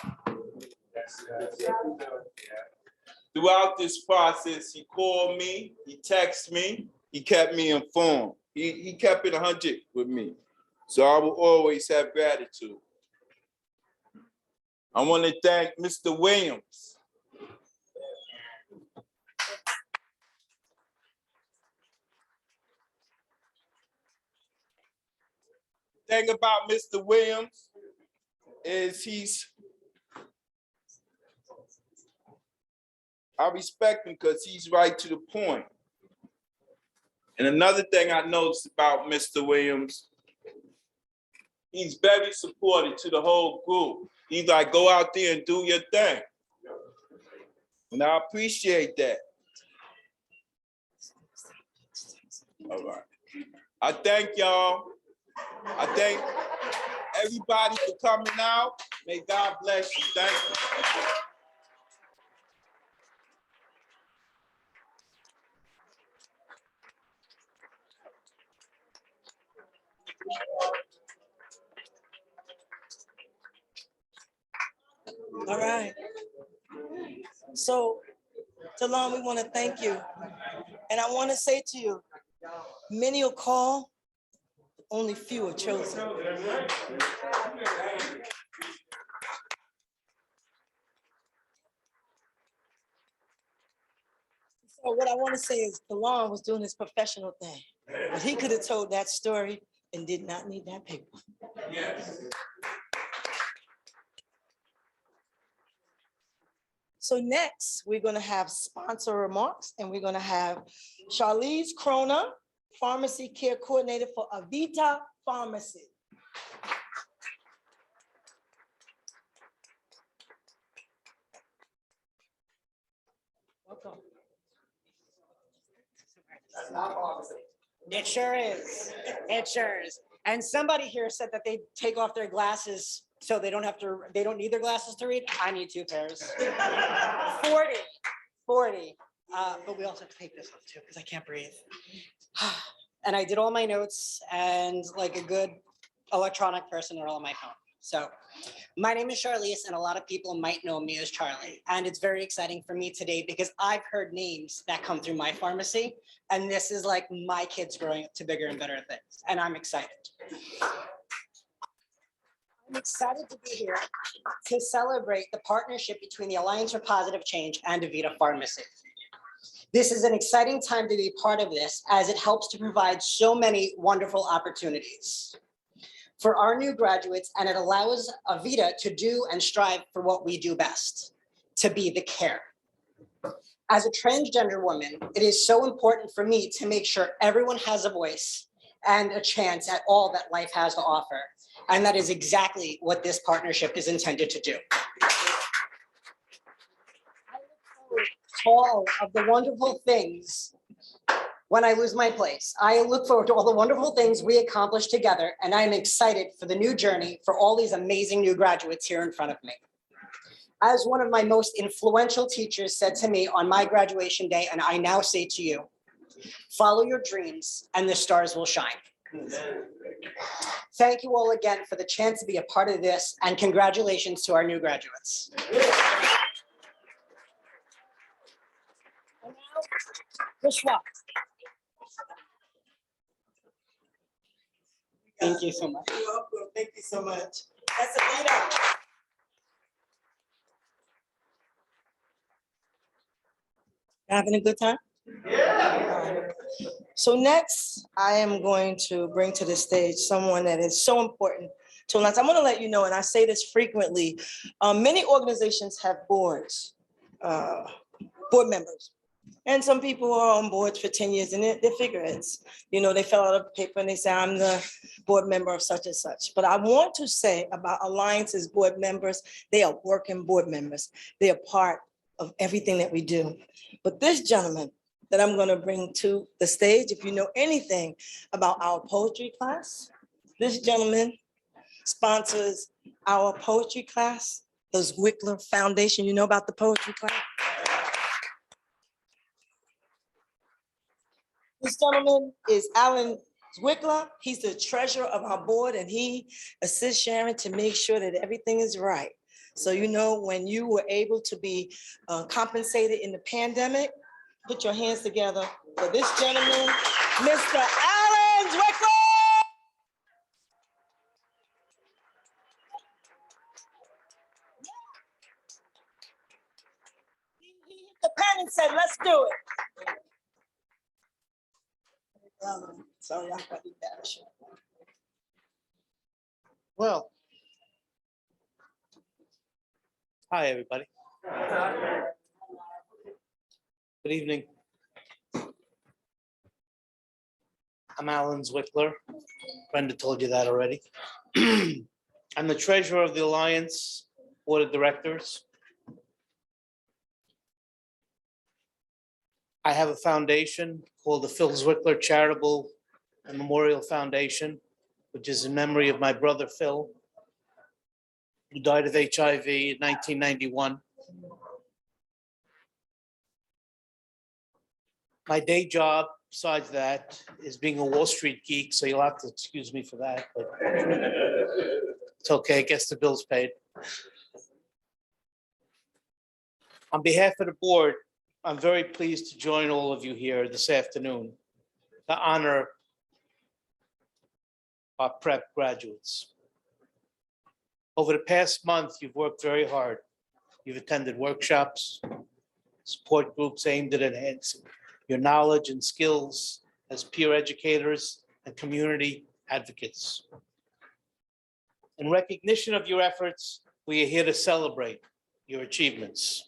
I: Throughout this process, he called me, he texted me, he kept me informed. He kept it 100 with me. So I will always have gratitude. I want to thank Mr. Williams. The thing about Mr. Williams is I respect him because he's right to the point. And another thing I noticed about Mr. Williams, he's very supportive to the whole group. He's like, go out there and do your thing. And I appreciate that. All right. I thank y'all. I thank everybody for coming out. May God bless you. Thank you.
A: All right. So, Delon, we want to thank you. And I want to say to you, many will call, only few are chosen. So what I want to say is Delon was doing his professional thing, but he could have told that story and did not need that paper.
I: Yes.
A: So next, we're going to have sponsor remarks, and we're going to have Charlize Crona, Pharmacy Care Coordinator for Avita Pharmacy. Welcome.
J: It sure is. It sure is. And somebody here said that they take off their glasses so they don't need their glasses to read. I need 2 pairs. 40. But we also have to take this off too because I can't breathe. And I did all my notes and like a good electronic person, they're all on my phone. So my name is Charlize and a lot of people might know me as Charlie. And it's very exciting for me today because I've heard names that come through my pharmacy. And this is like my kids growing up to bigger and better things. And I'm excited. I'm excited to be here to celebrate the partnership between the Alliance for Positive Change and Avita Pharmacy. This is an exciting time to be part of this as it helps to provide so many wonderful opportunities for our new graduates, and it allows Avita to do and strive for what we do best, to be the care. As a transgender woman, it is so important for me to make sure everyone has a voice and a chance at all that life has to offer. And that is exactly what this partnership is intended to do. All of the wonderful things when I lose my place. I look forward to all the wonderful things we accomplish together, and I'm excited for the new journey for all these amazing new graduates here in front of me. As one of my most influential teachers said to me on my graduation day, and I now say to you, follow your dreams and the stars will shine. Thank you all again for the chance to be a part of this, and congratulations to our new graduates. Vishwa. Thank you so much.
A: You're welcome. Thank you so much. That's Avita. Having a good time? Yeah. So next, I am going to bring to the stage someone that is so important to us. I'm going to let you know, and I say this frequently, many organizations have boards, board members. And some people are on boards for 10 years and they're figureheads. You know, they fill out a paper and they say, I'm the board member of such and such. But I want to say about Alliance's board members, they are working board members. They are part of everything that we do. But this gentleman that I'm going to bring to the stage, if you know anything about our poetry class, this gentleman sponsors our poetry class, the Zwickler Foundation. You know about the poetry class? This gentleman is Alan Zwickler. He's the treasurer of our board, and he assists Sharon to make sure that everything is right. So, you know, when you were able to be compensated in the pandemic, put your hands together for this gentleman, Mr. Alan Zwickler. He hit the pen and said, let's do it. Sorry, I got embarrassed.
K: Well, hi, everybody. Good evening. I'm Alan Zwickler. Brenda told you that already. I'm the treasurer of the Alliance Board of Directors. I have a foundation called the Phil Zwickler Charitable and Memorial Foundation, which is in memory of my brother Phil, who died of HIV in 1991. My day job, besides that, is being a Wall Street geek, so you'll have to excuse me for that, but it's okay, I guess the bill's paid. On behalf of the board, I'm very pleased to join all of you here this afternoon to honor our prep graduates. Over the past month, you've worked very hard. You've attended workshops, support groups aimed at enhancing your knowledge and skills as peer educators and community advocates. In recognition of your efforts, we are here to celebrate your achievements.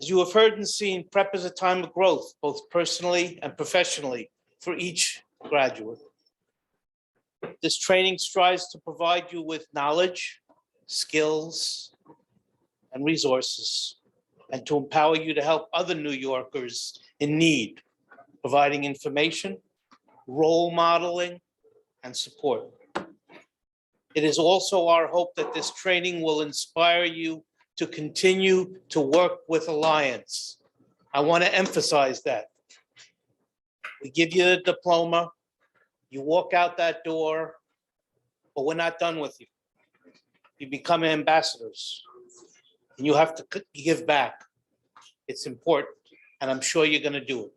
K: As you have heard and seen, prep is a time of growth, both personally and professionally, for each graduate. This training strives to provide you with knowledge, skills, and resources, and to empower you to help other New Yorkers in need, providing information, role modeling, and support. It is also our hope that this training will inspire you to continue to work with Alliance. I want to emphasize that. We give you a diploma, you walk out that door, but we're not done with you. You become ambassadors, and you have to give back. It's important, and I'm sure you're going to do it.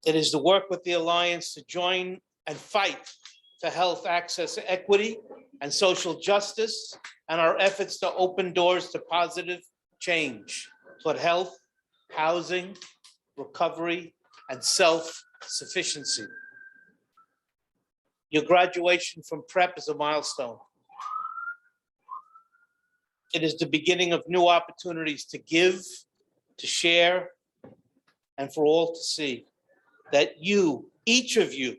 K: It is to work with the Alliance to join and fight for health access equity and social justice, and our efforts to open doors to positive change toward health, housing, recovery, and self-sufficiency. Your graduation from prep is a milestone. It is the beginning of new opportunities to give, to share, and for all to see that you, each of you,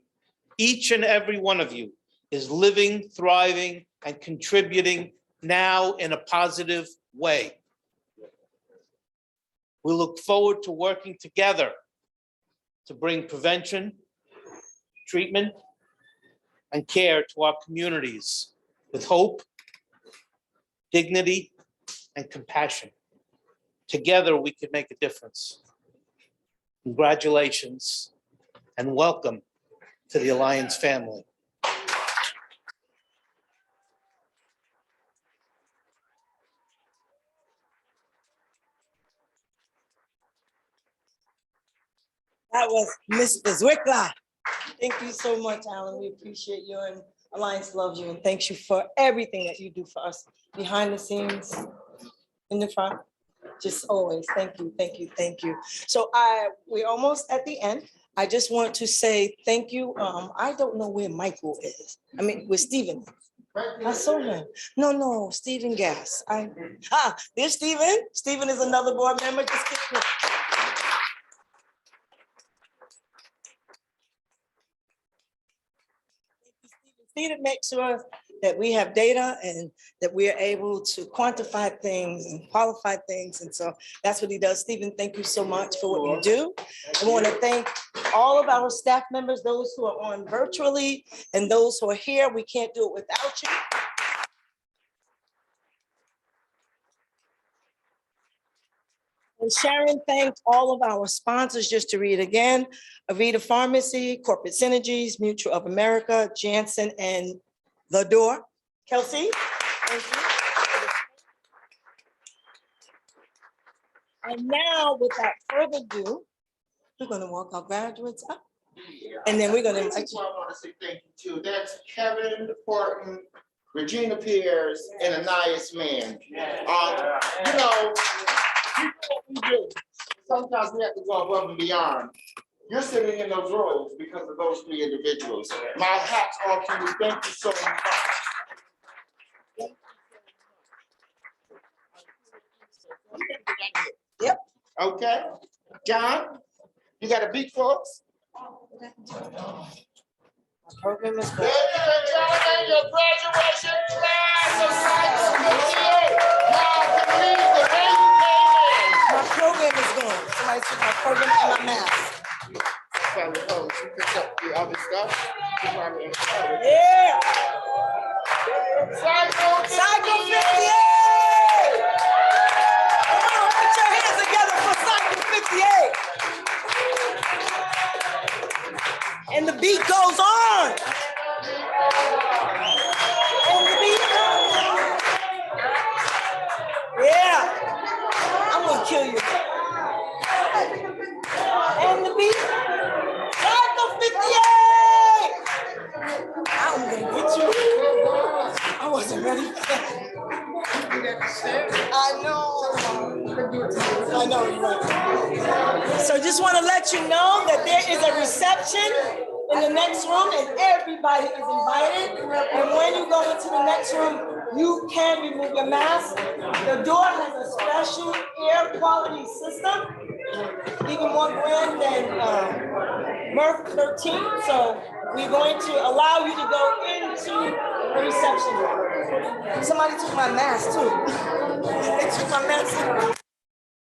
K: each and every one of you is living, thriving, and contributing now in a positive way. We look forward to working together to bring prevention, treatment, and care to our communities with hope, dignity, and compassion. Together, we can make a difference. Congratulations and welcome to the Alliance family.
A: That was Mr. Zwickler. Thank you so much, Alan. We appreciate you, and Alliance loves you, and thanks you for everything that you do for us behind the scenes, in the front. Just always, thank you, thank you, thank you. So we're almost at the end. I just want to say thank you. I don't know where Michael is. I mean, where Stephen. I saw him. No, Stephen Gass. There's Stephen. Stephen is another board member. Just kidding. To make sure that we have data and that we are able to quantify things and qualify things. And so that's what he does. Stephen, thank you so much for what you do. I want to thank all of our staff members, those who are on virtually and those who are here. We can't do it without you. And Sharon thanked all of our sponsors, just to read again: Avita Pharmacy, Corporate Synergies, Mutual of America, Janssen, and The Door. Kelsey, thank you. And now, without further ado, we're going to walk our graduates up. And then we're going to invite you.
G: I want to say thank you to. That's Kevin Horton, Regina Pierce, and Anais Mann. You know, we do. Sometimes we have to go above and beyond. You're sitting in those rows because of those three individuals. My hat's off to you. Thank you so much.
A: Yep.
G: Okay. John, you got a beat for us?
A: Program is good.
G: Ladies and gentlemen, your graduation class of Cycle 58. Now can leave the way you came in.
A: My program is going. Somebody took my program and my mask.
G: You picked up the other stuff.
A: Yeah.
G: Cycle 58.
A: Cycle 58. Come on, put your hands together for Cycle 58. And the beat goes on. And the beat goes on. Yeah. I'm gonna kill you. And the
E: I know, you're right.
A: So just want to let you know that there is a reception in the next room and everybody is invited. And when you go into the next room, you can remove your mask. The door has a special air quality system, even more grand than Merc 13. So we're going to allow you to go into the reception room. Somebody took my mask too. They took my mask.